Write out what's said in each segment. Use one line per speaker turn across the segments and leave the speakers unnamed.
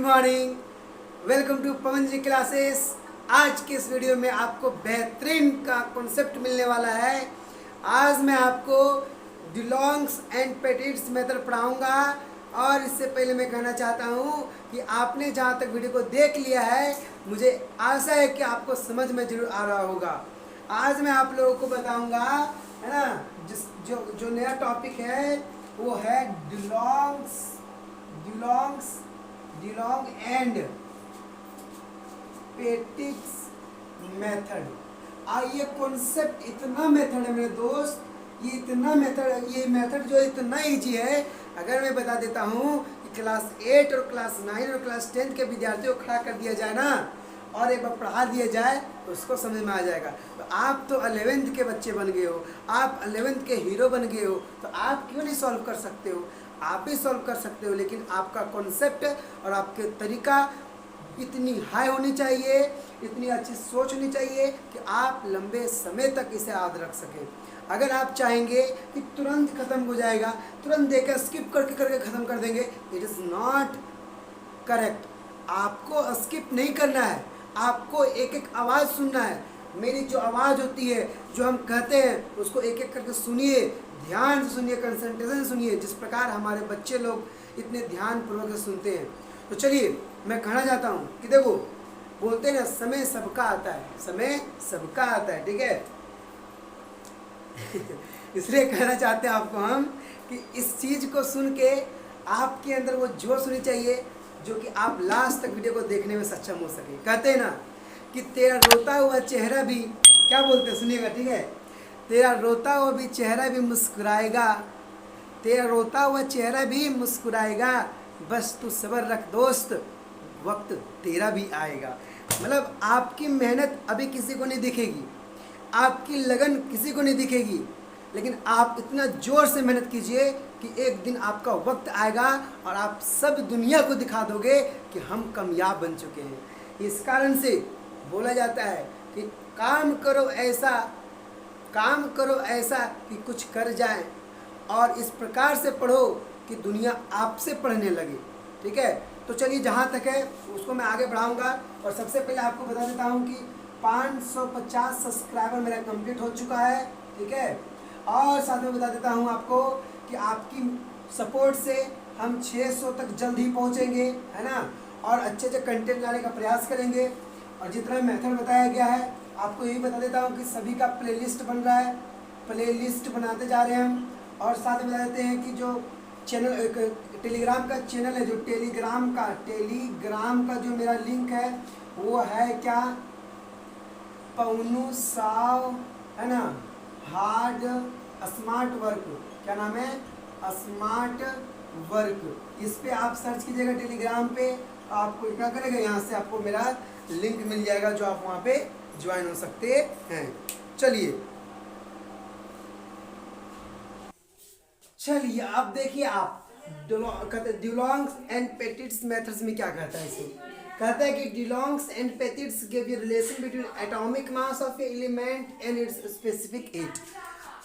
Morning, welcome to Pawan ji classes. आज के इस वीडियो में आपको बेहतरीन का कॉन्सेप्ट मिलने वाला है। आज मैं आपको डिलोंग्स एंड पेटिट्स मेथड पढ़ाऊंगा और इससे पहले मैं कहना चाहता हूं कि आपने जहां तक वीडियो को देख लिया है, मुझे आशा है कि आपको समझ में जरूर आ रहा होगा। आज मैं आप लोगों को बताऊंगा, है ना, जो नया टॉपिक है वो है डिलोंग एंड पेटिट्स मेथड। ये कॉन्सेप्ट इतना मेथड है मेरे दोस्त, ये मेथड जो इतना इजी है। अगर मैं बता देता हूँ कि क्लास 8 और क्लास 9 और क्लास 10 के विद्यार्थियों को खड़ा कर दिया जाए ना और एक बार पढ़ा दिया जाए तो उसको समझ में आ जाएगा। तो आप तो 11th के बच्चे बन गए हो, आप 11th के हीरो बन गए हो, तो आप क्यों नहीं सॉल्व कर सकते हो? आप ही सॉल्व कर सकते हो, लेकिन आपका कॉन्सेप्ट और आपके तरीका इतनी हाई होनी चाहिए, इतनी अच्छी सोच होनी चाहिए कि आप लंबे समय तक इसे याद रख सकें। अगर आप चाहेंगे कि तुरंत खत्म हो जाएगा, तुरंत देकर स्किप करके खत्म कर देंगे, इट इज़ नॉट करेक्ट। आपको स्किप नहीं करना है, आपको एक एक आवाज़ सुनना है। मेरी जो आवाज़ होती है, जो हम कहते हैं, उसको एक एक करके सुनिए, ध्यान से सुनिए, कंसंट्रेशन सुनिए, जिस प्रकार हमारे बच्चे लोग इतने ध्यानपूर्वक सुनते हैं। तो चलिए मैं कहना चाहता हूँ कि देखो, बोलते हैं ना, समय सबका आता है, समय सबका आता है, ठीक है। इसलिए कहना चाहते हैं आपको हम कि इस चीज़ को सुन के आपके अंदर वो जोश होनी चाहिए जो कि आप लास्ट तक वीडियो को देखने में सक्षम हो सके। कहते हैं ना कि तेरा रोता हुआ चेहरा भी, क्या बोलते हैं, सुनिएगा, ठीक है। तेरा रोता हुआ भी चेहरा भी मुस्कुराएगा, तेरा रोता हुआ चेहरा भी मुस्कुराएगा, बस तू सब्र रख दोस्त, वक्त तेरा भी आएगा। मतलब आपकी मेहनत अभी किसी को नहीं दिखेगी, आपकी लगन किसी को नहीं दिखेगी, लेकिन आप इतना जोर से मेहनत कीजिए कि एक दिन आपका वक्त आएगा और आप सब दुनिया को दिखा दोगे कि हम कामयाब बन चुके हैं। इस कारण से बोला जाता है कि काम करो ऐसा कि कुछ कर जाए, और इस प्रकार से पढ़ो कि दुनिया आपसे पढ़ने लगे, ठीक है। तो चलिए, जहाँ तक है उसको मैं आगे बढ़ाऊंगा। और सबसे पहले आपको बता देता हूँ कि 550 सब्सक्राइबर मेरा कंप्लीट हो चुका है, ठीक है। और साथ में बता देता हूँ आपको कि आपकी सपोर्ट से हम 600 तक जल्द ही पहुँचेंगे, है ना, और अच्छे कंटेंट लाने का प्रयास करेंगे। और जितना मेथड बताया गया है, आपको यही बता देता हूँ कि सभी का प्लेलिस्ट बन रहा है, प्लेलिस्ट बनाते जा रहे हैं हम। और साथ में बता देते हैं कि जो चैनल, टेलीग्राम का चैनल है, जो टेलीग्राम का जो मेरा लिंक है वो है क्या, पवनू साव, है ना, हार्ड स्मार्ट वर्क, क्या नाम है, स्मार्ट वर्क। इस पे आप सर्च कीजिएगा टेलीग्राम पे, आपको क्या करेगा, यहाँ से आपको मेरा लिंक मिल जाएगा, जो आप वहाँ पे ज्वाइन हो सकते हैं। चलिए अब देखिए, आप डिलोंग्स एंड पेटिट्स मेथड्स में क्या कहता है इसे, कहता है कि Dulong's and Petit's give you relation between atomic mass of a element and its specific heat.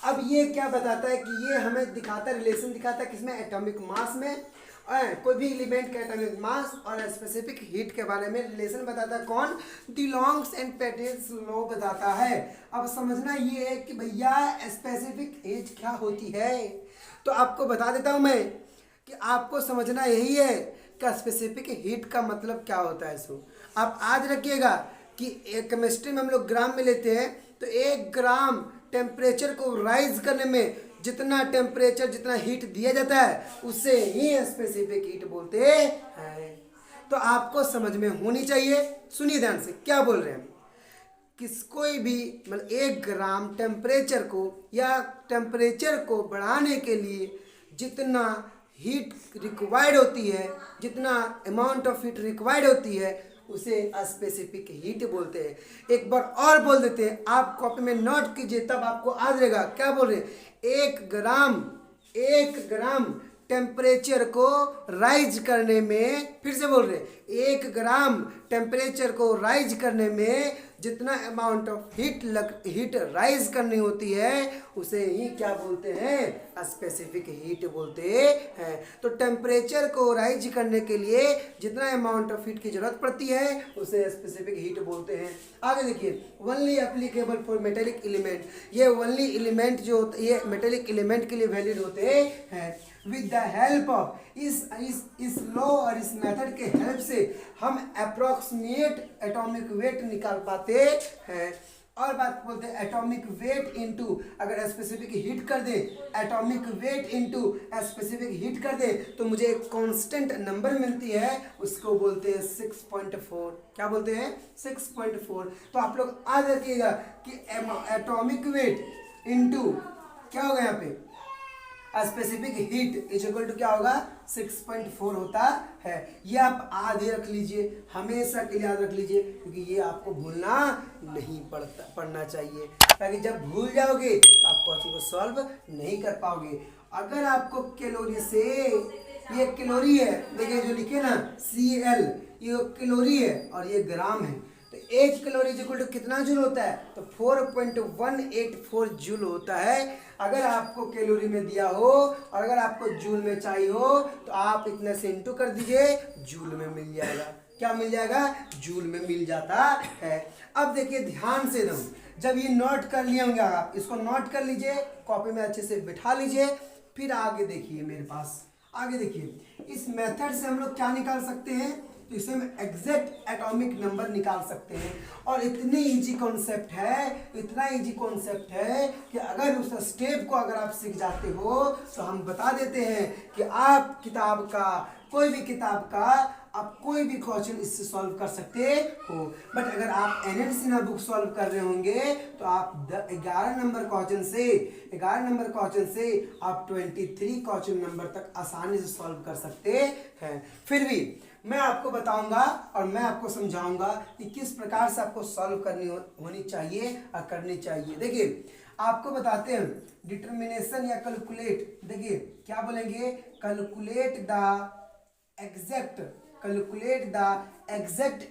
अब ये क्या बताता है कि ये हमें दिखाता है, रिलेशन दिखाता है किसमें, एटॉमिक मास में, कोई भी एलिमेंट का एटॉमिक मास और स्पेसिफिक हीट के बारे में रिलेशन बताता है। कौन, डिलोंग्स एंड पेटिट्स लॉ बताता है। अब समझना ये है कि भैया स्पेसिफिक हीट क्या होती है, तो आपको बता देता हूँ मैं कि आपको समझना यही है कि स्पेसिफिक हीट का मतलब क्या होता है। सो आप आज रखिएगा कि केमिस्ट्री में हम लोग ग्राम में लेते हैं, तो 1 ग्राम टेम्परेचर को राइज करने में जितना टेम्परेचर, जितना हीट दिया जाता है, उसे ही स्पेसिफिक हीट बोलते हैं। तो आपको समझ में होनी चाहिए। सुनिए ध्यान से, क्या बोल रहे हैं, कोई भी मतलब 1 ग्राम टेम्परेचर को या टेम्परेचर को बढ़ाने के लिए जितना हीट रिक्वायर्ड होती है, जितना अमाउंट ऑफ हीट रिक्वायर्ड होती है, उसे स्पेसिफिक हीट बोलते हैं। एक बार और बोल देते हैं, आप कॉपी में नोट कीजिए, तब आपको आ जाएगा। क्या बोल रहे हैं, 1 ग्राम टेम्परेचर को राइज करने में, फिर से बोल रहे हैं, 1 ग्राम टेम्परेचर को राइज करने में जितना अमाउंट ऑफ हीट राइज करनी होती है उसे ही क्या बोलते हैं, स्पेसिफिक हीट बोलते हैं। तो टेम्परेचर को राइज करने के लिए जितना अमाउंट ऑफ हीट की जरूरत पड़ती है उसे स्पेसिफिक हीट बोलते हैं। आगे देखिए, only applicable for metallic element, ये ओनली एलिमेंट जो होते ये मेटेलिक एलिमेंट के लिए वैलिड होते हैं। विद द हेल्प ऑफ इस लॉ और इस मेथड के हेल्प से हम अप्रोक्सीमेट एटॉमिक वेट निकाल पाते हैं। और बात बोलते हैं एटॉमिक वेट इनटू, अगर स्पेसिफिक हीट कर दे, atomic weight into specific heat कर दे तो मुझे एक कांस्टेंट नंबर मिलती है, उसको बोलते हैं 6.4। क्या बोलते हैं, 6.4। तो आप लोग याद रखिएगा कि एटॉमिक वेट इनटू क्या होगा यहाँ पे, specific heat is equal to क्या होगा, 6.4 होता है। ये आप आधे रख लीजिए, हमेशा के लिए याद रख लीजिए, क्योंकि ये आपको भूलना नहीं पड़ना चाहिए, ताकि जब भूल जाओगे तो आप क्वेश्चन को सॉल्व नहीं कर पाओगे। अगर आपको कैलोरी से, ये कैलोरी है, देखिए जो लिखे ना Cl, ये कैलोरी है और ये ग्राम है, तो 1 कैलोरी इक्वल टू कितना जूल होता है, तो 4.184 जूल होता है। अगर आपको कैलोरी में दिया हो और अगर आपको जूल में चाहिए हो तो आप इतने से इंटू कर दीजिए, जूल में मिल जाएगा। क्या मिल जाएगा, जूल में मिल जाता है। अब देखिए ध्यान से एकदम, जब ये नोट कर लिए होंगे, आप इसको नोट कर लीजिए, कॉपी में अच्छे से बिठा लीजिए, फिर आगे देखिए मेरे पास, आगे देखिए इस मेथड से हम लोग क्या निकाल सकते हैं, तो इसे हम एग्जैक्ट एटॉमिक नंबर निकाल सकते हैं। और इतनी इजी कॉन्सेप्ट है, इतना इजी कॉन्सेप्ट है कि अगर उस स्टेप को अगर आप सीख जाते हो तो हम बता देते हैं कि आप किताब का, कोई भी किताब का आप कोई भी क्वेश्चन इससे सॉल्व कर सकते हो। बट अगर आप NN सिन्हा बुक सॉल्व कर रहे होंगे तो आप 11 नंबर क्वेश्चन से आप 23 क्वेश्चन नंबर तक आसानी से सॉल्व कर सकते हैं। फिर भी मैं आपको बताऊंगा और मैं आपको समझाऊंगा कि किस प्रकार से आपको सॉल्व करनी होनी चाहिए और करनी चाहिए। देखिए आपको बताते हैं डिटर्मिनेशन या कैलकुलेट, देखिए क्या बोलेंगे, calculate the exact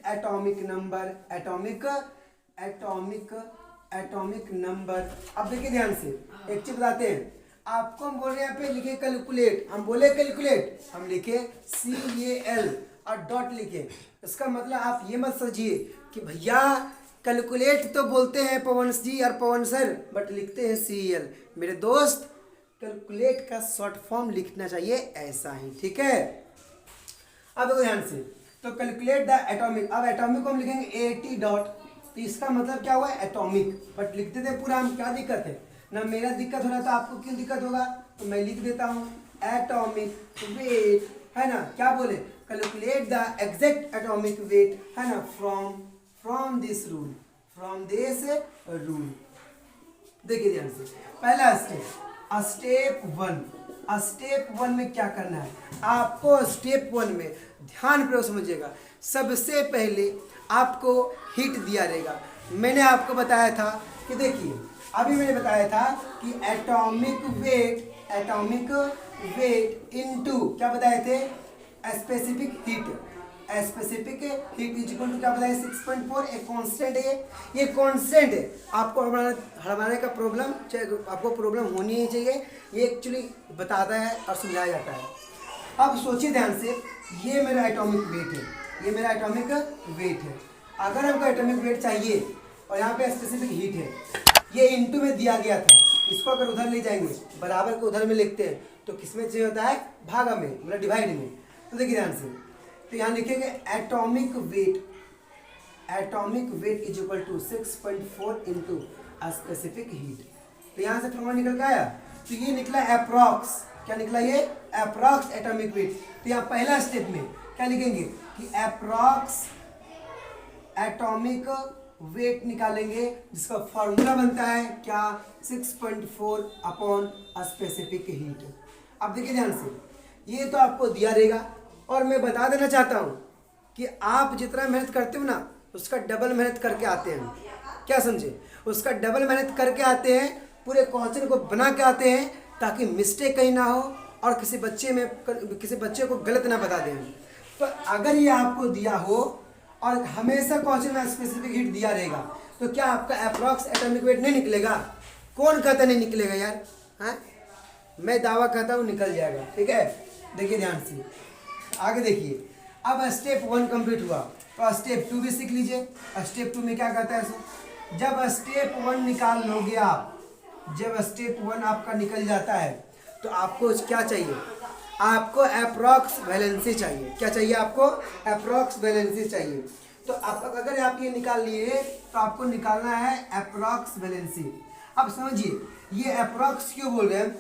atomic number. अब देखिए ध्यान से एक चीज बताते हैं आपको, हम बोल रहे हैं यहाँ पे लिखे कैलकुलेट, हम बोले कैलकुलेट, हम लिखे CAL और डॉट लिखे। इसका मतलब आप ये मत सोचिए कि भैया कैलकुलेट तो बोलते हैं पवन जी और पवन सर, बट लिखते हैं CAL। मेरे दोस्त कैलकुलेट का शॉर्ट फॉर्म लिखना चाहिए ऐसा ही, ठीक है। अब देखो ध्यान से, तो कैलकुलेट द एटॉमिक, अब एटॉमिक को हम लिखेंगे AT डॉट, तो इसका मतलब क्या हुआ, एटॉमिक, बट लिखते थे पूरा हम, क्या दिक्कत है ना, मेरा दिक्कत हो रहा था, आपको क्यों दिक्कत होगा, तो मैं लिख देता हूँ एटॉमिक वेट, है ना, क्या बोले, calculate the exact atomic weight, है ना, फ्रॉम दिस रूल। देखिए ध्यान से, पहला स्टेप वन में क्या करना है आपको, स्टेप 1 में ध्यान पूर्वक समझिएगा। सबसे पहले आपको हीट दिया रहेगा। मैंने आपको बताया था कि देखिए, अभी मैंने बताया था कि एटॉमिक वेट इनटू क्या बताए थे, specific heat is equal to क्या बताया, 6.4। एक कांस्टेंट है, ये कांस्टेंट है। आपको हमारे का प्रॉब्लम, आपको प्रॉब्लम होनी ही चाहिए, ये एक्चुअली बताता है और समझाया जाता है। अब सोचिए ध्यान से, ये मेरा एटॉमिक वेट है, अगर हमको एटॉमिक वेट चाहिए और यहाँ पे स्पेसिफिक हीट है, ये इनटू में दिया गया था, इसको अगर उधर ले जाएंगे, बराबर को उधर में लिखते हैं तो किसमें चाहिए होता है, भागा में, मतलब डिवाइड में। तो देखिए ध्यान से, तो यहाँ लिखेंगे atomic weight is equal to 6.4 into specific heat. तो यहाँ से फॉर्मूला निकल के आया, तो ये निकला अप्रॉक्स, क्या निकला, ये अप्रॉक्स एटॉमिक वेट। तो यहाँ पहला स्टेप में क्या लिखेंगे कि अप्रॉक्स एटॉमिक वेट निकालेंगे, जिसका फॉर्मूला बनता है क्या, 6.4 अपॉन स्पेसिफिक हीट। अब देखिए ध्यान से, ये तो आपको दिया रहेगा, और मैं बता देना चाहता हूँ कि आप जितना मेहनत करते हो ना, उसका डबल मेहनत करके आते हैं। क्या समझे, उसका डबल मेहनत करके आते हैं, पूरे क्वेश्चन को बना के आते हैं, ताकि मिस्टेक कहीं ना हो और किसी बच्चे को गलत ना बता दें। तो अगर ये आपको दिया हो और हमेशा क्वेश्चन में स्पेसिफिक हीट दिया रहेगा, तो क्या आपका अप्रॉक्स एटॉमिक वेट नहीं निकलेगा? कौन कहता नहीं निकलेगा यार? हाँ, मैं दावा करता हूँ निकल जाएगा। ठीक है, देखिए ध्यान से आगे देखिए। अब स्टेप 1 कंप्लीट हुआ तो स्टेप 2 भी सीख लीजिए। स्टेप 2 में क्या कहता है सो, जब स्टेप 1 निकाल लोगे आप, जब स्टेप 1 आपका निकल जाता है तो आपको क्या चाहिए? आपको अप्रॉक्स वैलेंसी चाहिए। क्या चाहिए आपको? अप्रॉक्स वैलेंसी चाहिए। तो आप अगर आप ये निकाल लिए तो आपको निकालना है अप्रॉक्स वैलेंसी। अब समझिए ये अप्रॉक्स क्यों बोल रहे हैं?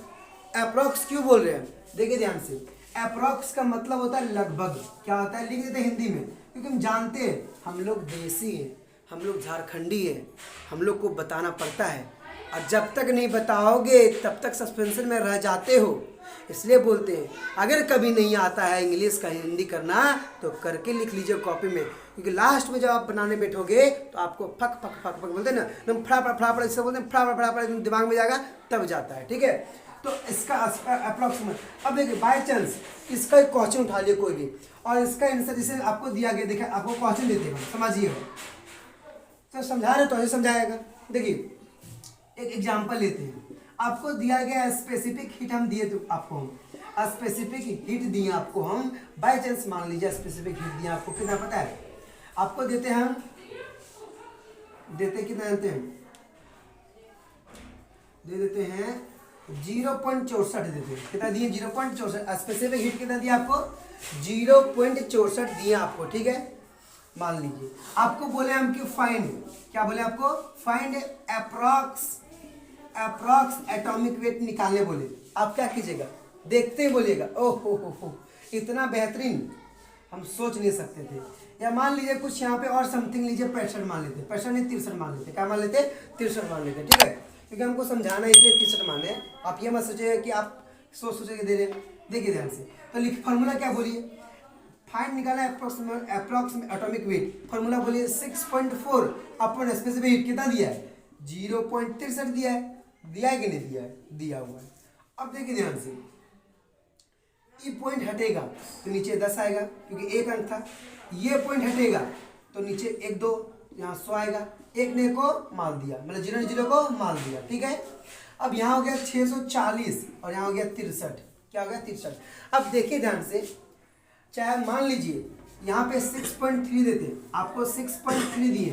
अप्रॉक्स क्यों बोल रहे हैं? देखिए ध्यान से, अप्रॉक्स का मतलब होता है लगभग। क्या होता है? लिख देते हैं हिंदी में, क्योंकि हम जानते हैं हम लोग देसी हैं, हम लोग झारखंडी हैं, हम लोग को बताना पड़ता है, और जब तक नहीं बताओगे तब तक सस्पेंशन में रह जाते हो। इसलिए बोलते हैं अगर कभी नहीं आता है इंग्लिश का हिंदी करना तो करके लिख लीजिए कॉपी में, क्योंकि लास्ट में जब आप बनाने बैठोगे तो आपको फक फक फक फक बोलते हैं ना, एकदम फड़ाफड़ इससे बोलते हैं, फड़ाफड़ दिमाग में जाएगा तब जाता है। ठीक है, तो इसका अप्रॉक्सीमेट। अब देखिए बाई चांस इसका एक क्वेश्चन उठा लिया कोई भी, और इसका आंसर जैसे आपको दिया गया, देखिए आपको क्वेश्चन देते हैं, समझिएगा तो समझा रहे तो ऐसे समझाएगा। देखिए एक एग्जांपल लेते हैं, आपको दिया गया स्पेसिफिक हीट हम दिए, तो आपको हम स्पेसिफिक हीट दिए आपको हम, बाई चांस मान लीजिए स्पेसिफिक हीट दिया आपको, कितना पता है आपको? देते हैं हम, देते कितना देते हैं? दे देते हैं 0.64 देते हैं। कितना दिए? 0.64। स्पेसिफिक हीट कितना दिया आपको? 0.64 दिया आपको। ठीक है, मान लीजिए आपको बोले हम कि फाइंड, क्या बोले आपको? फाइंड अप्रॉक्स एटॉमिक वेट निकालने बोले। आप क्या कीजिएगा? देखते ही बोलिएगा ओहो हो, इतना बेहतरीन हम सोच नहीं सकते थे। या मान लीजिए कुछ यहाँ पे और समथिंग लीजिए, 65 मान लेते, 65 नहीं 63 मान लेते। क्या मान लेते? 63 मान लेते। ठीक है, क्योंकि हमको समझाना इसलिए 63 माने। आप ये मत सोचिए कि आप सोच के दे रहे। देखिए ध्यान से, तो लिख फॉर्मूला क्या बोलिए? फाइंड निकाला अप्रॉक्स एटॉमिक वेट, फॉर्मूला बोलिए 6.4 अपन स्पेसिफिक हीट कितना दिया है? 0.63 दिया है। दिया है कि नहीं दिया है? दिया हुआ है। अब देखिए ध्यान से, ये पॉइंट हटेगा तो नीचे 10 आएगा, क्योंकि एक अंक था। ये पॉइंट हटेगा तो नीचे 1 2 यहाँ 100 आएगा। एक ने को माल दिया, मतलब 0 ने 0 को माल दिया। ठीक है, अब यहाँ हो गया 640 और यहाँ हो गया 63। क्या हो गया? 63। अब देखिए ध्यान से, चाहे मान लीजिए यहाँ पे 6.3 देते, आपको 6.3 दिए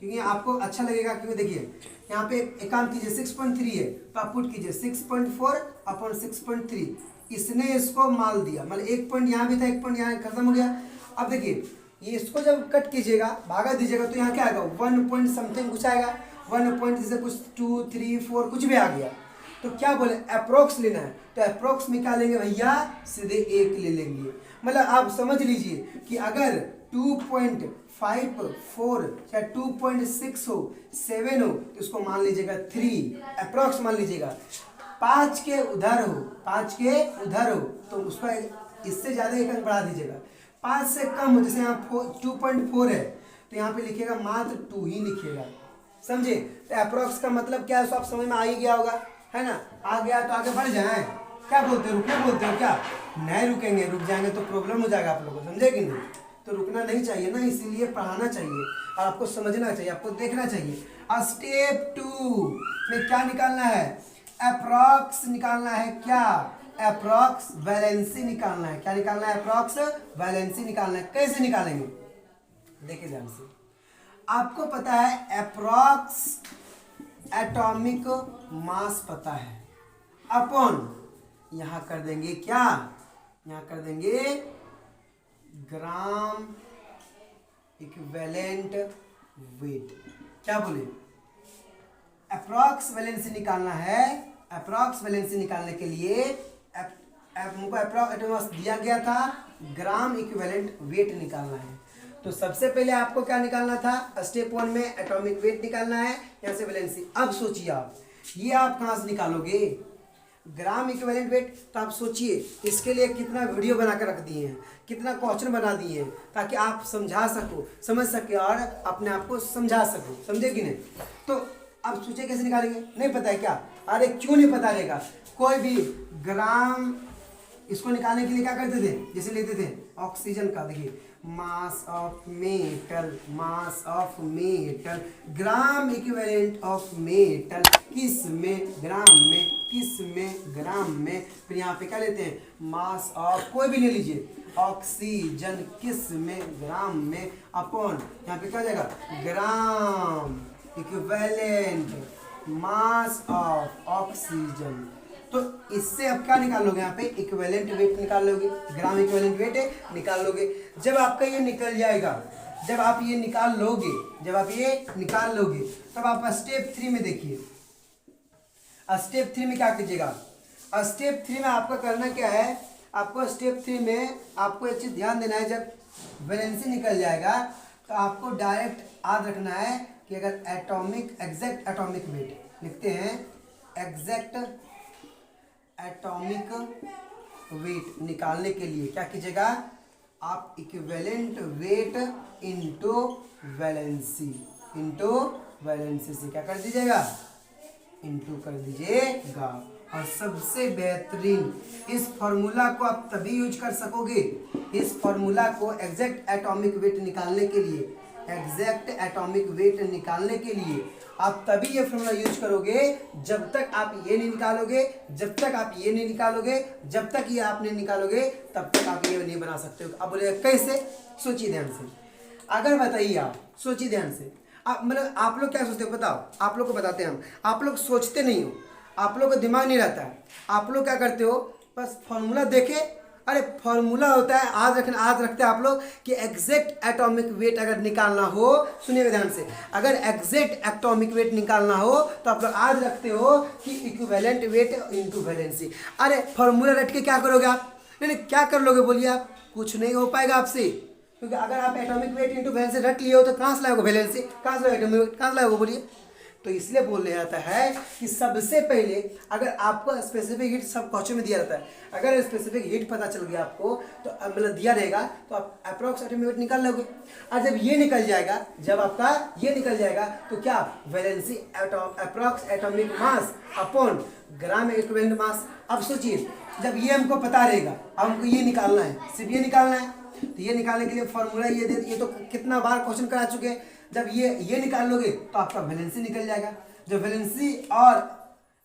क्योंकि आपको अच्छा लगेगा। क्योंकि देखिए यहाँ पे एक काम कीजिए, 6.3 है तो आप पुट कीजिए 6.4 अपॉन 6.3। इसने इसको माल दिया, मतलब एक पॉइंट यहाँ भी था, एक पॉइंट यहाँ खत्म हो गया। अब देखिए ये इसको जब कट कीजिएगा, भागा दीजिएगा, तो यहाँ क्या आएगा? 1 पॉइंट समथिंग कुछ आएगा। 1 पॉइंट जैसे कुछ 2 3 4 कुछ भी आ गया। तो क्या बोले? अप्रोक्स लेना है, तो अप्रोक्स निकालेंगे भैया, सीधे 1 ले लेंगे। मतलब आप समझ लीजिए कि अगर 2.54 या 2.6 हो, 7 हो, तो इसको मान लीजिएगा 3 अप्रोक्स मान लीजिएगा। 5 के उधर हो, 5 के उधर हो तो उसका इससे ज़्यादा एक अंक बढ़ा दीजिएगा। 5 से कम हो, जैसे यहाँ 2.4 है तो यहाँ पे लिखिएगा मात्र 2 ही लिखिएगा। समझे? तो अप्रोक्स का मतलब क्या है, सो आप समझ में आ ही गया होगा, है ना? आ गया तो आगे बढ़ जाए। क्या बोलते हो? रुके बोलते हो क्या? नहीं रुकेंगे, रुक जाएंगे तो प्रॉब्लम हो जाएगा आप लोगों को, समझे कि नहीं? तो रुकना नहीं चाहिए ना, इसीलिए पढ़ाना चाहिए और आपको समझना चाहिए, आपको देखना चाहिए। स्टेप 2 में क्या निकालना है? अप्रॉक्स निकालना है। क्या? अप्रॉक्स वैलेंसी निकालना है। क्या निकालना है? अप्रॉक्स वैलेंसी निकालना है। कैसे निकालेंगे? देखिए ध्यान से, आपको पता है अप्रॉक्स एटॉमिक मास पता है, अपॉन यहाँ कर देंगे क्या? यहाँ कर देंगे ग्राम इक्विवेलेंट वेट। क्या बोले? अप्रॉक्स वैलेंसी निकालना है। अप्रॉक्स वैलेंसी निकालने के लिए हमको अप्रॉक्स दिया गया था, ग्राम इक्विवेलेंट वेट निकालना है। तो सबसे पहले आपको क्या निकालना था? स्टेप 1 में एटॉमिक वेट निकालना है, यहाँ से वैलेंसी। अब सोचिए आप, ये आप कहाँ से निकालोगे? Gram equivalent weight. तो आप सोचिए इसके लिए कितना वीडियो बना कर रख दिए हैं, कितना क्वेश्चन बना दिए हैं, ताकि आप समझा सको, समझ सके और अपने आप को समझा सको। समझे कि नहीं? तो अब सोचिए कैसे निकालेंगे? नहीं पता है क्या? अरे क्यों नहीं पता रहेगा? कोई भी ग्राम, इसको निकालने के लिए क्या करते थे? जैसे लेते थे ऑक्सीजन का, देखिए मास of metal, mass of metal, gram equivalent of metal, किस में, ग्राम में, किस में, ग्राम में। फिर यहाँ पे क्या लेते हैं, मास ऑफ, कोई भी ले लीजिए, ऑक्सीजन, किस में, ग्राम में, अपॉन यहाँ पे क्या हो जाएगा, gram equivalent mass of oxygen. तो इससे आप क्या निकालोगे, यहाँ पे इक्विवेलेंट वेट निकाल लोगे, ग्राम इक्विवेलेंट वेट है निकाल लोगे। जब आपका ये निकल जाएगा, जब आप ये निकाल लोगे, जब आप ये निकाल लोगे, तब आप स्टेप 3 में देखिए। स्टेप 3 में क्या कीजिएगा, स्टेप 3 में आपका करना क्या है, आपको स्टेप 3 में आपको एक चीज ध्यान देना है, जब वैलेंसी निकल जाएगा तो आपको डायरेक्ट याद रखना है कि अगर एटॉमिक, एग्जैक्ट एटॉमिक वेट लिखते हैं, एग्जैक्ट एटॉमिक वेट निकालने के लिए क्या कीजिएगा, आप equivalent weight into valency, into valency से क्या कर दीजिएगा, इनटू कर दीजिएगा। और सबसे बेहतरीन, इस फॉर्मूला को आप तभी यूज कर सकोगे, इस फॉर्मूला को एग्जैक्ट एटॉमिक वेट निकालने के लिए, एग्जैक्ट एटॉमिक वेट निकालने के लिए आप तभी ये फॉर्मूला यूज करोगे, जब तक आप ये नहीं निकालोगे, जब तक आप ये नहीं निकालोगे, जब तक ये आप नहीं निकालोगे, तब तक आप ये नहीं बना सकते हो। अब बोले कैसे, सोचिए ध्यान से, अगर बताइए आप, सोचिए ध्यान से, आप मतलब आप लोग क्या सोचते हो बताओ, आप लोग को बताते हैं हम, आप लोग सोचते नहीं हो, आप लोग का दिमाग नहीं रहता है, आप लोग क्या करते हो, बस फॉर्मूला देखे, अरे फॉर्मूला होता है, आज रखते हैं आप लोग कि एग्जैक्ट एटॉमिक वेट अगर निकालना हो, सुनिएगा ध्यान से, अगर एग्जैक्ट एटॉमिक वेट निकालना हो तो आप लोग आज रखते हो कि इक्विवेलेंट वेट इनटू वैलेंसी। अरे फॉर्मूला रट के क्या करोगे आप, नहीं क्या कर लोगे बोलिए आप, कुछ नहीं हो पाएगा आपसे, क्योंकि अगर आप एटॉमिक वेट इनटू वैलेंसी रट लिए हो तो कहाँ से लाओगे वैलेंसी, कहाँ से लाओगे एटॉमिक वेट, कहाँ से लाओगे बोलिए। तो इसलिए बोल दिया जाता है कि सबसे पहले अगर आपको स्पेसिफिक हीट, सब क्वेश्चन में दिया रहता है, अगर स्पेसिफिक हीट पता चल गया आपको तो मतलब दिया रहेगा तो आप अप्रॉक्स एटॉमिक वेट निकाल लोगे। और जब ये निकल जाएगा, जब आपका ये निकल जाएगा तो क्या, valency approx atomic mass upon gram equivalent mass. अब सोचिए, जब ये हमको पता रहेगा, अब हमको ये निकालना है, सिर्फ ये निकालना है, तो ये निकालने के लिए फॉर्मूला ये तो कितना बार क्वेश्चन करा चुके हैं। जब ये निकाल लोगे तो आपका वैलेंसी निकल जाएगा, जब वैलेंसी और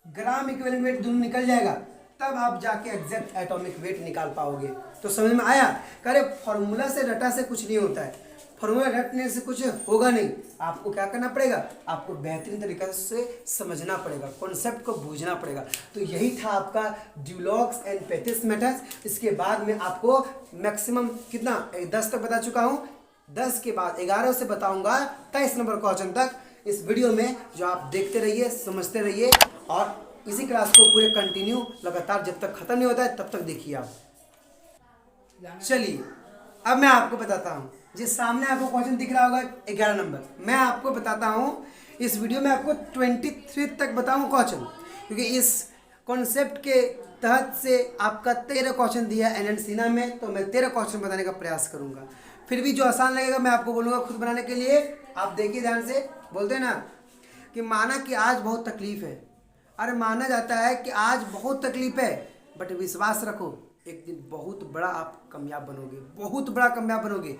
ग्राम इक्विवेलेंट वेट दोनों निकल जाएगा तब आप जाके एग्जैक्ट एटॉमिक वेट निकाल पाओगे। तो समझ में आया, करे फॉर्मूला से रटा से कुछ नहीं होता है, फॉर्मूला रटने से कुछ होगा नहीं, आपको क्या करना पड़ेगा, आपको बेहतरीन तरीके से समझना पड़ेगा, कॉन्सेप्ट को बूझना पड़ेगा। तो यही था आपका ड्यूलॉक्स एंड पेटिस मेथड्स। इसके बाद में आपको मैक्सिमम कितना 10 तक बता चुका हूँ, 10 के बाद 11 से बताऊंगा 23 नंबर क्वेश्चन तक इस वीडियो में, जो आप देखते रहिए, समझते रहिए और इसी क्लास को पूरे कंटिन्यू लगातार जब तक खत्म नहीं होता है तब तक देखिए आप। चलिए अब मैं आपको बताता हूँ, जिस सामने आपको क्वेश्चन दिख रहा होगा 11 नंबर, मैं आपको बताता हूँ इस वीडियो में आपको 23 तक बताऊँ क्वेश्चन, क्योंकि इस कॉन्सेप्ट के तहत से आपका 13 क्वेश्चन दिया एनएनसीना में, तो मैं 13 क्वेश्चन बताने का प्रयास करूँगा। फिर भी जो आसान लगेगा मैं आपको बोलूँगा खुद बनाने के लिए। आप देखिए ध्यान से, बोलते हैं ना कि माना कि आज बहुत तकलीफ है, अरे माना जाता है कि आज बहुत तकलीफ है, बट विश्वास रखो एक दिन बहुत बड़ा आप कामयाब बनोगे, बहुत बड़ा कामयाब बनोगे।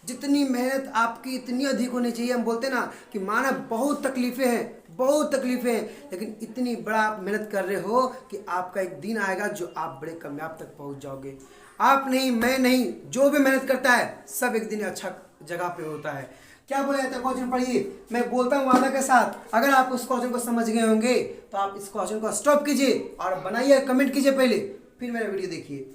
जितनी मेहनत आपकी इतनी अधिक होनी चाहिए। हम बोलते हैं ना कि माना बहुत तकलीफें हैं, बहुत तकलीफें हैं, लेकिन इतनी बड़ा आप मेहनत कर रहे हो कि आपका एक दिन आएगा जो आप बड़े कामयाब तक पहुंच जाओगे। आप नहीं, मैं नहीं, जो भी मेहनत करता है सब एक दिन अच्छा जगह पे होता है। क्या बोला जाता है, क्वेश्चन पढ़िए, मैं बोलता हूँ वादा के साथ, अगर आप उस क्वेश्चन को समझ गए होंगे तो आप इस क्वेश्चन को स्टॉप कीजिए और बनाइए, कमेंट कीजिए पहले, फिर मेरा वीडियो देखिए,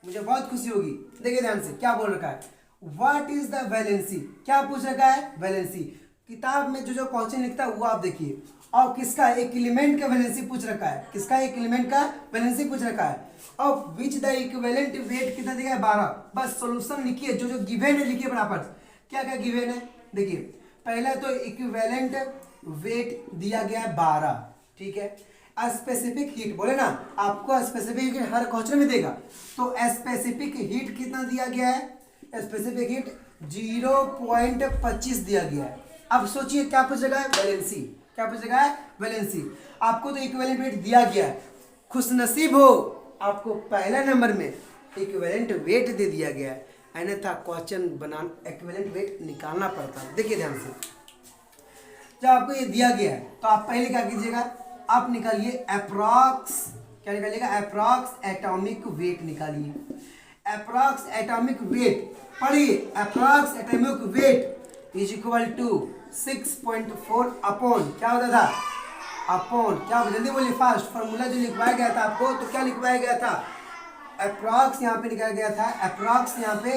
मुझे बहुत खुशी होगी। देखिए ध्यान से, क्या बोल रखा है, व्हाट इज द वैलेंसी, क्या पूछ रखा है, वैलेंसी। किताब में जो क्वेश्चन लिखता है वो आप देखिए, और किसका, एक एलिमेंट का वैलेंसी पूछ रखा है, किसका, एक एलिमेंट का वैलेंसी पूछ रखा है। और विच द इक्विवेलेंट वेट कितना दिया है, 12। बस सॉल्यूशन लिखिए, जो गिवन है लिखिए बराबर। क्या क्या गिवन है देखिए, पहला तो इक्विवेलेंट वेट दिया गया है 12, ठीक है। स्पेसिफिक हीट बोले ना, आपको स्पेसिफिक हीट हर क्वेश्चन में देगा, तो स्पेसिफिक हीट कितना दिया गया है, स्पेसिफिक हीट 0.25 दिया गया है। अब सोचिए क्या पूछ रखा है, वैलेंसी। क्या पूछ रखा है, वैलेंसी। आपको तो इक्विवेलेंट वेट दिया गया है, खुशनसीब हो आपको पहला नंबर में इक्विवेलेंट वेट दे दिया गया है। अन्यथा क्वेश्चन बनाना इक्विवेलेंट वेट निकालना पड़ता है। देखिए ध्यान से, जब आपको ये दिया गया है तो आप पहले क्या कीजिएगा, आप निकालिए अप्रॉक्स, क्या निकालिएगा, अप्रॉक्स एटॉमिक वेट निकालिए। अप्रॉक्स एटॉमिक वेट पढ़िए, approx atomic weight is equal to 6.4 upon क्या होता था, अपॉन क्या, जल्दी बोलिए फास्ट, फॉर्मूला जो लिखवाया गया था आपको, तो क्या लिखवाया गया था, अप्रॉक्स यहाँ पे निकाला गया था, अप्रॉक्स यहाँ पे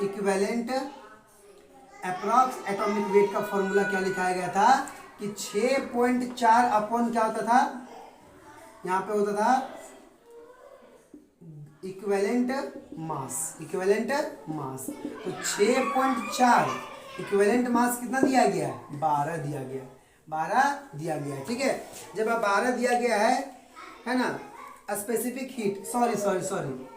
इक्विवेलेंट, अप्रॉक्स एटॉमिक वेट का फॉर्मूला क्या लिखाया गया था कि 6.4 अपॉन क्या होता था, यहाँ पे होता था इक्विवेलेंट मास, इक्विवेलेंट मास। तो 6.4 इक्विवेलेंट मास कितना दिया गया है, 12 दिया गया, 12 दिया गया है, ठीक है। जब आप 12 दिया गया है ना, स्पेसिफिक हीट, सॉरी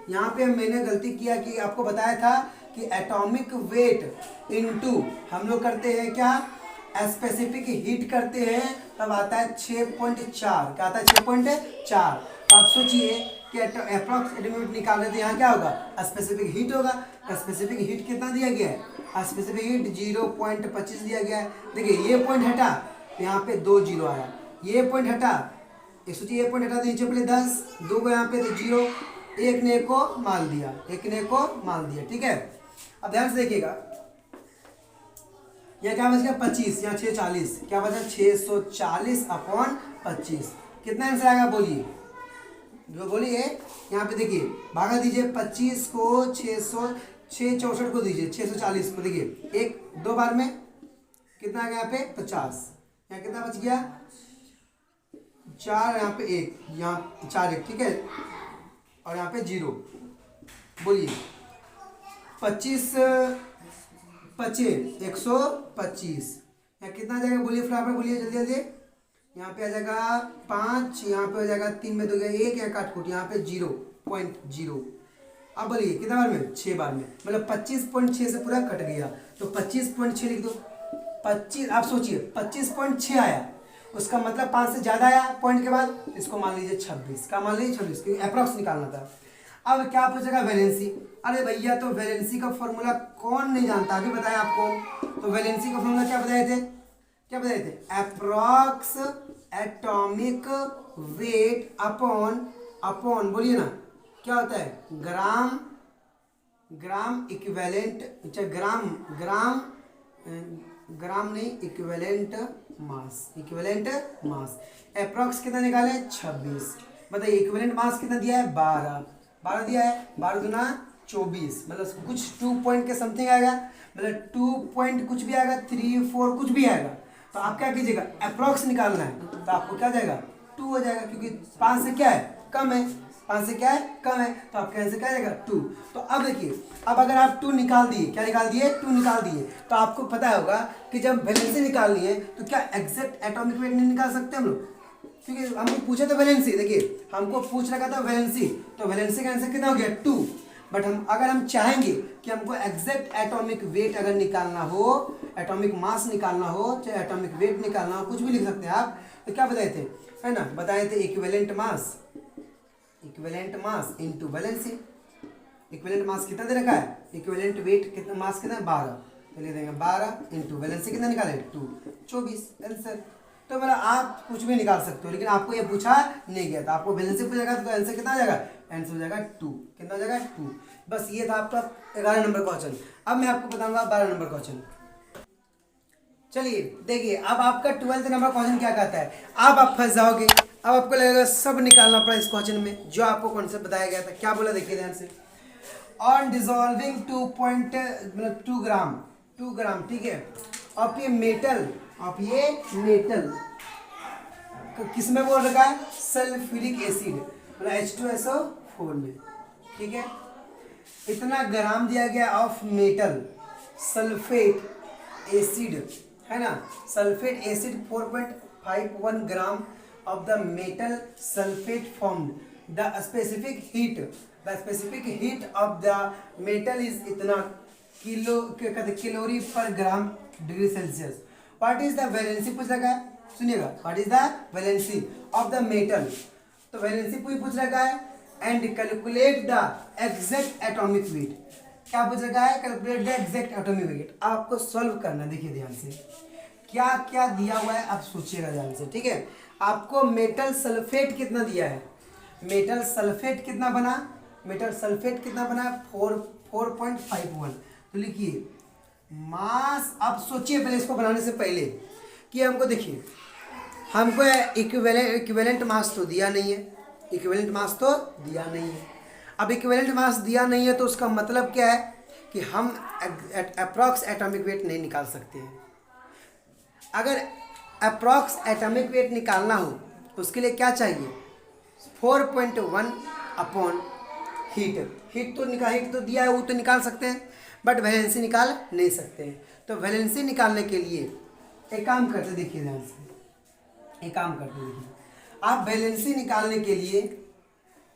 यहाँ पे मैंने गलती किया कि आपको बताया था कि एटॉमिक वेट इनटू हम लोग करते हैं क्या, स्पेसिफिक हीट करते हैं, तब आता है 6.4, क्या आता है 6.4। तो आप सोचिए कि अप्रॉक्स एटॉमिक निकाल रहे थे, यहाँ क्या होगा, स्पेसिफिक हीट होगा। स्पेसिफिक हीट कितना दिया गया है, स्पेसिफिक हीट 0.25 दिया गया है। देखिए ये पॉइंट हटा, यहाँ पे 2 जीरो आया, ये पॉइंट हटा, सोचिए ये पॉइंट हटा, तो नीचे पहले 10, 2 को यहाँ पे तो 0, एक ने को माल दिया, एक ने को माल दिया, ठीक है। अब ध्यान से देखिएगा, यहाँ क्या बच गया 25, यहाँ 640, क्या बचा 640 अपॉन 25, कितना आंसर आएगा बोलिए, जो बोलिए। यहाँ पे देखिए भागा दीजिए 25 को 664 को दीजिए 640 को, देखिए एक 2 बार में कितना आ गया यहाँ पे 50, यहाँ कितना बच गया 4, यहाँ पे 1, यहाँ 4 1, ठीक है, और यहाँ पे 0, बोलिए 25 25 125, यहाँ कितना आ जाएगा बोलिए फटाफट बोलिए जल्दी जल्दी, यहाँ पे आ जाएगा 5, यहाँ पे हो जाएगा 3 में 2 गया 1, यहाँ काट कूट, यहाँ पे 0.0। अब बोलिए कितना बार में, 6 बार में, मतलब 25.6 से पूरा कट गया, तो 25.6 लिख दो। 25, आप सोचिए 25.6 आया, उसका मतलब 5 से ज़्यादा आया पॉइंट के बाद, इसको मान लीजिए 26, का मान लीजिए 26, क्योंकि अप्रॉक्स निकालना था। अब क्या पूछेगा, वैलेंसी। अरे भैया तो वैलेंसी का फॉर्मूला कौन नहीं जानता, अभी बताया आपको। तो वैलेंसी का फॉर्मूला क्या बताए थे, क्या बताए थे, अप्रॉक्स एटॉमिक वेट अपॉन बोलिए ना क्या होता है, ग्राम इक्विवेलेंट, अच्छा ग्राम नहीं, इक्विवेलेंट मास। अप्रॉक्स कितना निकाले 26, बताइए इक्विवेलेंट मास कितना दिया है 12 दिया है, 12 दूना 24, मतलब कुछ 2 पॉइंट के समथिंग आएगा, मतलब 2 पॉइंट कुछ भी आएगा, 3 4 कुछ भी आएगा। तो आप क्या कीजिएगा, अप्रॉक्स निकालना है, तो आपको क्या जाएगा 2 हो जाएगा, क्योंकि 5 से क्या है कम है, 5 से क्या है कम है, तो आपके आंसर क्या जाएगा 2। तो अब देखिए, अब अगर आप 2 निकाल दिए, क्या निकाल दिए 2 निकाल दिए, तो आपको पता होगा कि जब वैलेंसी निकालनी है तो क्या एग्जैक्ट एटॉमिक वेट नहीं निकाल सकते हम लोग, क्योंकि हमको पूछा था वैलेंसी, देखिए हमको पूछ रखा था वैलेंसी, तो वैलेंसी का आंसर कितना हो गया 2। बट अगर हम चाहेंगे कि हमको एग्जैक्ट एटॉमिक वेट अगर निकालना हो, एटॉमिक मास निकालना हो, चाहे एटॉमिक वेट निकालना हो, कुछ भी लिख सकते हैं आप, तो क्या बताए थे, है ना, बताए थे equivalent mass into valency. Equivalent mass कितना दे रखा है, इक्विवेलेंट वेट कितना, मास कितना 12, तो ले देंगे 12 इनटू वैलेंसी कितना निकाले 2, 24 आंसर। तो मतलब आप कुछ भी निकाल सकते हो, लेकिन आपको ये पूछा नहीं गया था, आपको वैलेंसी पूछेगा तो आंसर कितना आ जाएगा, आंसर हो जाएगा 2, कितना हो जाएगा 2। बस ये था आपका 11 नंबर क्वेश्चन। अब मैं आपको बताऊंगा 12 नंबर क्वेश्चन। चलिए देखिए, अब आपका 12th नंबर क्वेश्चन क्या कहता है, अब आप फंस जाओगे, अब आपको लगेगा सब निकालना पड़ा इस क्वेश्चन में जो आपको कॉन्सेप्ट बताया गया था। क्या बोला देखिए ध्यान से, ऑन डिजॉल्विंग 2 ग्राम, ठीक है, ऑफ ये मेटल किस में बोल रखा है, सल्फ्यूरिक एसिड, मतलब H2SO4 में, ठीक है, इतना ग्राम दिया गया ऑफ मेटल सल्फेट एसिड, है ना, sulphate acid 4.51 gram of the metal sulfate formed. The specific heat of the metal is इतना किलोरी पर gram degree Celsius. What is the valency पूछ रखा है, सुनिएगा, What is the valency of the metal, तो valency पूछ रखा है, and calculate the exact atomic weight, क्या पूछ रखा है, calculate the exact atomic weight. आपको सॉल्व करना है, देखिए ध्यान से क्या क्या दिया हुआ है, आप सोचिएगा ध्यान से, ठीक है। आपको मेटल सल्फेट कितना दिया है, मेटल सल्फेट कितना बना, मेटल सल्फेट कितना बना 4.51। तो लिखिए मास, आप सोचिए पहले इसको बनाने से पहले कि हमको देखिए, हमको इक्विवेलेंट मास तो दिया नहीं है, इक्विवेलेंट मास तो दिया नहीं है। अब इक्विवेलेंट मास दिया नहीं है तो उसका मतलब क्या है कि हम अप्रॉक्स एटॉमिक वेट नहीं निकाल सकते हैं। अगर अप्रॉक्स एटॉमिक वेट निकालना हो उसके लिए क्या चाहिए, 4.1 अपॉन हीट तो दिया है, वो तो निकाल सकते हैं, बट वैलेंसी निकाल नहीं सकते हैं। तो वैलेंसी निकालने के लिए एक काम करते, देखिए ध्यान से, एक काम करते देखिए, आप वैलेंसी निकालने के लिए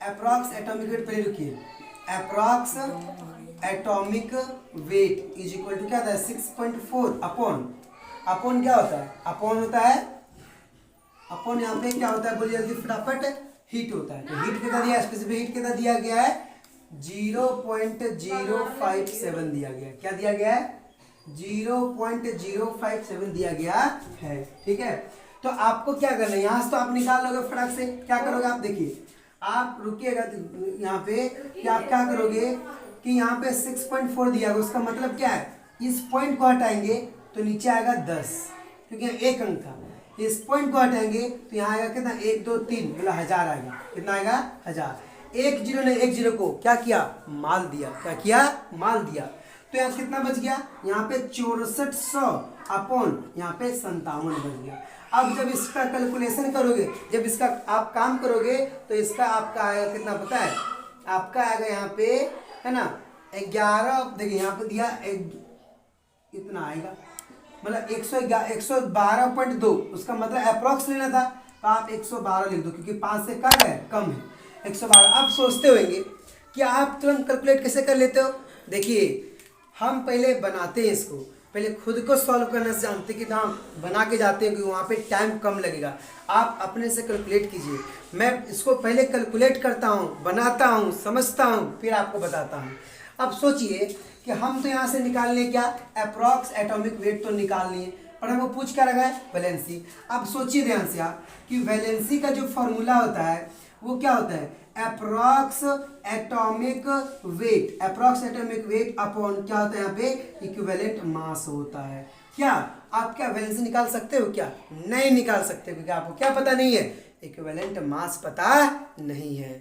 अप्रॉक्स एटॉमिक वेट पहले रुकिए, approx atomic weight is equal to क्या होता है 6.4 अपॉन क्या होता है, अपॉन होता है, अपॉन यहाँ पे क्या होता है बोलिए जल्दी फटाफट, हीट होता है। तो हीट कितना दिया, स्पेसिफिक हीट कितना दिया गया है 0.057 दिया गया है, क्या दिया गया है 0.057 दिया गया है, ठीक है। तो आपको क्या करना है, यहाँ से तो आप निकाल लोगे फटाक से, क्या करोगे आप देखिए, आप रुकिएगा यहाँ पे कि आप क्या करोगे कि यहाँ पे 6.4 दिया गया, उसका मतलब क्या है, इस पॉइंट को हटाएंगे तो नीचे आएगा 10, क्योंकि यहाँ एक अंक था, इस पॉइंट को हटाएंगे तो यहाँ आएगा कितना 1 2 3 मतलब 1000 आएगा, कितना आएगा 1000। एक जीरो ने एक जीरो को क्या किया, माल दिया, क्या किया, माल दिया। तो यहाँ कितना बच गया, यहाँ पे 6400 अपॉन यहाँ पे 57 बच गया। अब जब इसका कैलकुलेशन करोगे, जब इसका आप काम करोगे तो इसका आपका आएगा कितना पता है, आपका आएगा यहाँ पे है ना 11, देखिए यहाँ पे दिया इतना आएगा, मतलब 112.2, उसका मतलब अप्रॉक्स लेना था तो आप 112 लिख दो, क्योंकि 5 से कम है, कम है 112। आप सोचते होंगे कि आप तुरंत कैलकुलेट कैसे कर लेते हो, देखिए हम पहले बनाते हैं इसको, पहले खुद को सॉल्व करने से जानते कि ना बना के जाते हैं कि वहाँ पे टाइम कम लगेगा। आप अपने से कैलकुलेट कीजिए, मैं इसको पहले कैलकुलेट करता हूँ, बनाता हूँ, समझता हूँ, फिर आपको बताता हूँ। अब सोचिए कि हम तो यहाँ से निकालने क्या, अप्रॉक्स एटॉमिक वेट तो निकालनी है, और हमको पूछ क्या लगा है, वैलेंसी। अब सोचिए ध्यान से आप कि वैलेंसी का जो फॉर्मूला होता है वो क्या होता है, approx atomic wait, approx atomic weight upon क्या होता है यहाँ पे इक्विवेलेंट मास होता है। क्या आप क्या वैलेंसी निकाल सकते हो, क्या नहीं निकाल सकते, क्योंकि आपको क्या पता नहीं है, इक्विवेलेंट मास पता नहीं है।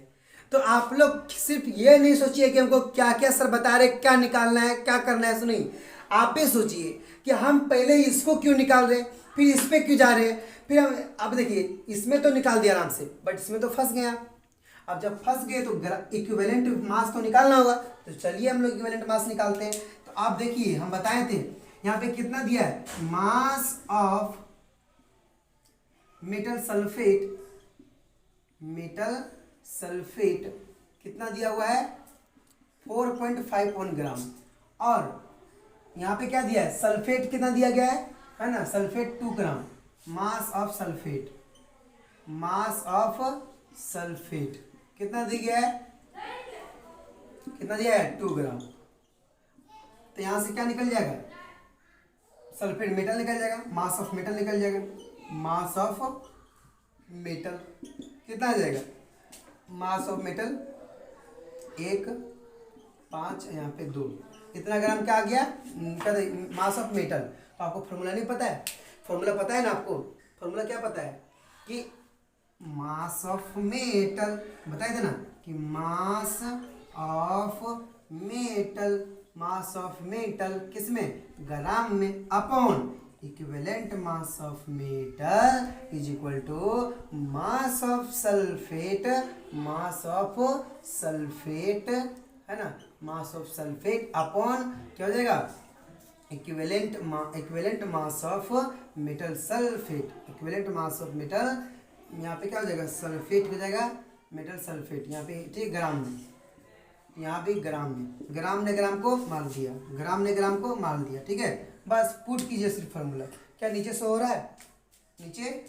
तो आप लोग सिर्फ ये नहीं सोचिए कि हमको क्या क्या सर बता रहे, क्या निकालना है, क्या करना है, सुनिए आप भी सोचिए कि हम पहले इसको क्यों निकाल रहे हैं, फिर इस पे क्यों जा रहे हैं, फिर हम अब देखिए इसमें तो निकाल दिया आराम से, बट इसमें तो फंस गया। अब जब फंस गए तो इक्विवेलेंट मास तो निकालना होगा, तो चलिए हम लोग इक्विवेलेंट मास निकालते हैं। तो आप देखिए हम बताए थे यहाँ पे कितना दिया है, मास of metal sulphate, metal sulphate कितना दिया हुआ है 4.51 ग्राम, और यहाँ पे क्या दिया है सल्फेट कितना दिया गया है ना, sulphate 2 gram, mass of sulphate, mass of sulphate कितना दिया गया है, कितना दिया है 2 ग्राम। तो यहाँ से क्या निकल जाएगा, सल्फेट मेटल निकल जाएगा, मास ऑफ मेटल निकल जाएगा, मास ऑफ मेटल कितना आ जाएगा, मास ऑफ मेटल 1 5 यहाँ पे 2, इतना ग्राम क्या आ गया, मास ऑफ मेटल। तो आपको फॉर्मूला नहीं पता है, फॉर्मूला पता है ना आपको, फॉर्मूला क्या पता है कि मास ऑफ मेटल, बताए थे ना कि mass of metal, mass of metal किसमें, ग्राम में, upon equivalent mass of metal is equal to mass of sulphate, mass of sulphate है ना, मास ऑफ सल्फेट अपॉन क्या हो जाएगा equivalent mass of metal sulphate, equivalent mass of metal, यहाँ पे क्या हो जाएगा सल्फेट हो जाएगा, मेटल सल्फेट यहाँ पे ठीक ग्राम में, यहाँ भी ग्राम में, ग्राम ने ग्राम को मार दिया, ग्राम ने ग्राम को मार दिया, ठीक है। बस पुट कीजिए सिर्फ फॉर्मूला, क्या नीचे शो हो रहा है, नीचे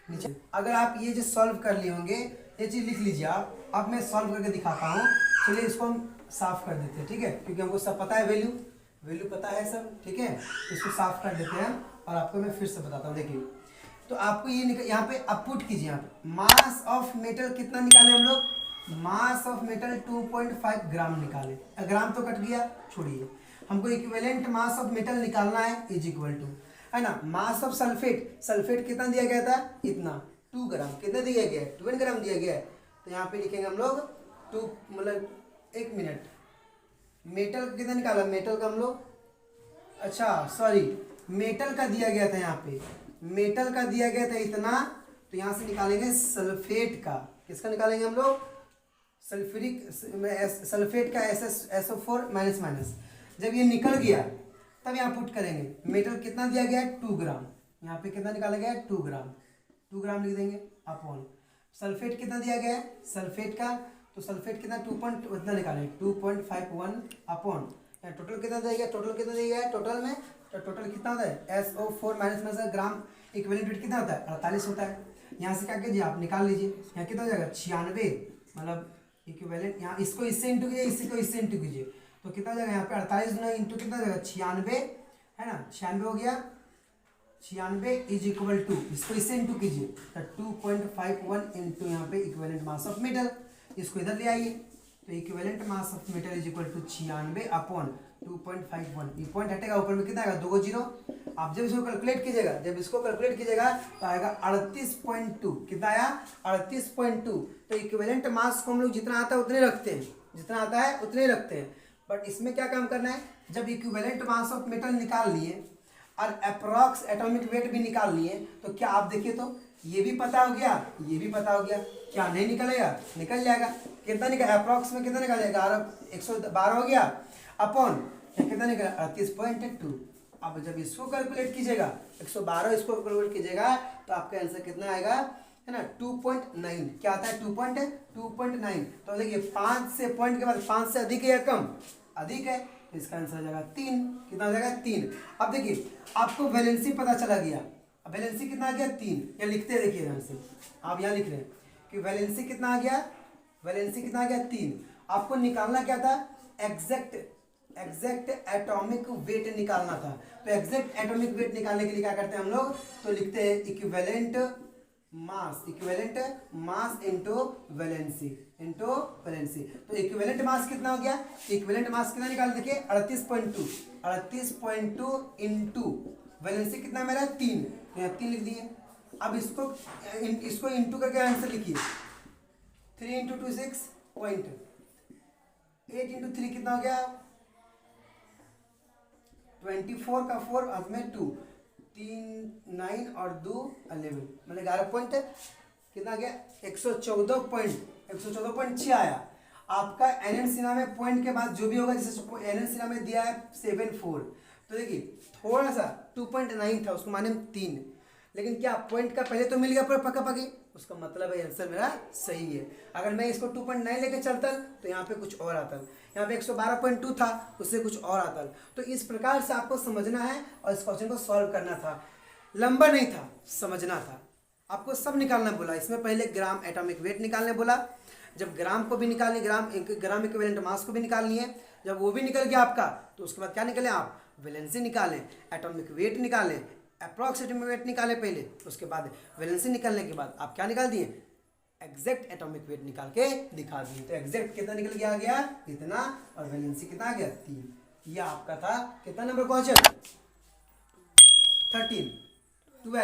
नीचे अगर आप ये जो सॉल्व कर लिए होंगे ये चीज़ लिख लीजिए आप, अब मैं सॉल्व करके दिखाता हूँ। चलिए इसको हम साफ कर देते हैं, ठीक है, क्योंकि हमको सब पता है, वैल्यू पता है सब, ठीक है। इसको साफ कर देते हैं और आपको मैं फिर से बताता हूँ। देखिए, तो आपको ये यहाँ पे आप पुट कीजिए, यहाँ पे मास ऑफ मेटल कितना निकाले हम लोग, मास ऑफ मेटल 2.5 ग्राम निकाले। ग्राम तो कट गया, छोड़िए, हमको इक्विवेलेंट मास ऑफ मेटल निकालना है, इज इक्वल टू, है ना, मास ऑफ सल्फेट कितना दिया गया था, इतना 2 ग्राम, कितना दिया गया है, 2 ग्राम दिया गया है। तो यहाँ पे लिखेंगे हम लोग 2, मतलब 1 मिनट, मेटल का कितना निकाला, मेटल का हम लोग, अच्छा सॉरी, मेटल का दिया गया था, यहाँ पे मेटल का दिया गया था इतना, तो यहाँ से निकालेंगे सल्फेट का, किसका निकालेंगे हम लोग, सल्फेट का SO4 माइनस माइनस। जब ये निकल गया तब यहाँ पुट करेंगे, मेटल कितना दिया गया है 2 ग्राम, यहाँ पे कितना निकाला गया है 2 ग्राम लिख देंगे अपॉन सल्फेट कितना दिया गया है, सल्फेट का, तो सल्फेट कितना 2 उतना निकालेंगे 2.51 अपॉन टोटल कितना दिया गया, टोटल में तो टोटल कितना होता है SO4 माइनस माइनस ग्राम, इक्विवेलेंट वेट कितना होता है 48 होता है। यहाँ से क्या कीजिए, आप निकाल लीजिए, यहाँ कितना हो जाएगा 96, मतलब इक्विवेलेंट, यहाँ इसको इससे इंटू कीजिए, इसी को इससे इंटू कीजिए, तो कितना हो जाएगा यहाँ पे 48 गुना इंटू कितना हो जाएगा 96, है ना, 96 हो गया, 96 इज इक्वल टू, इसको इससे इंटू कीजिए, तो 2.51 इंटू यहाँ पे इक्विवेलेंट मास ऑफ मेटल, इसको इधर ले आइए, तो equivalent mass of metal is equal to 96 upon 2.51, ये पॉइंट हटेगा, ऊपर में कितना आएगा 2 जीरो। आप जब इसको कैलकुलेट कीजिएगा, तो आएगा 38.2, कितना आया 38.2। तो इक्विवेलेंट मास को हम लोग जितना आता है उतने रखते हैं, बट इसमें क्या काम करना है, जब इक्विवेलेंट मास ऑफ मेटल निकाल लिए और अप्रॉक्स एटॉमिक वेट भी निकाल लिए, तो क्या आप देखिए, तो ये भी पता हो गया, क्या नहीं निकलेगा, निकल जाएगा, कितना निकल अप्रॉक्स में कितना निकलेगा 112 हो गया अपॉन कितना निकला 38.2। अब जब इसको कैलकुलेट कीजिएगा 112, इसको कैलकुलेट कीजिएगा, तो आपका आंसर कितना आएगा, है ना 2.9, क्या आता है 2.9। तो देखिए 5 से पॉइंट के बाद 5 से अधिक है या कम, अधिक है, तो इसका आंसर हो जाएगा 3, कितना हो जाएगा 3। अब देखिए आपको वैलेंसी पता चला गया, अब वैलेंसी कितना आ गया 3, या लिखते हैं, देखिए यहाँ से आप यहाँ लिख रहे हैं कि वैलेंसी कितना आ गया 3। आपको निकालना क्या था, एग्जैक्ट एटॉमिक वेट निकालना था। तो एग्जैक्ट एटॉमिक वेट निकालने के लिए क्या करते हैं हम लोग, तो लिखते हैं इक्विवेलेंट मास इनटू वैलेंसी। तो इक्विवेलेंट मास कितना हो गया, इक्विवेलेंट मास कितना निकाल, देखिए 38.2 इनटू वैलेंसी कितना मेरा 3, तो यहाँ 3 लिख दिए। अब इसको इंटू करके आंसर लिखिए, 3 × 2 6 पॉइंट, 8 × 3 कितना हो गया 24 का 4 में 2, 3 9 और 2 11, मतलब 11 पॉइंट कितना गया 114.6 आया। आपका एनएन सिन्हा में पॉइंट के बाद जो भी होगा, जैसे एनएन सिन्हा में दिया है 74, तो देखिए थोड़ा सा 2.9 था, उसको माने 3, लेकिन क्या पॉइंट का पहले तो मिल गया पूरा पक्का पक्की, उसका मतलब है आंसर मेरा सही है। अगर मैं इसको 2.9 लेके चलता तो यहाँ पे कुछ और आता, यहाँ पे 112.2 था, उससे कुछ और आता। तो इस प्रकार से आपको समझना है और इस क्वेश्चन को सॉल्व करना था, लंबा नहीं था, समझना था। आपको सब निकालना बोला, इसमें पहले ग्राम एटॉमिक वेट निकालने बोला, जब ग्राम को भी निकालनी, ग्राम इक्विवेलेंट मास को भी निकालनी है, जब वो भी निकल गया आपका, तो उसके बाद क्या निकले आप, वैलेंसी निकालें, एटॉमिक वेट निकालें, अप्रॉक्सीमेट वेट निकाले पहले, उसके बाद वैलेंसी निकालने के बाद आप क्या निकाल दिए, एग्जैक्ट एटॉमिक वेट निकाल के दिखा दिए। तो एग्जैक्ट कितना निकल के आ गया इतना, और वैलेंसी कितना आ गया 3। यह आपका था कितना नंबर क्वेश्चन 13 12।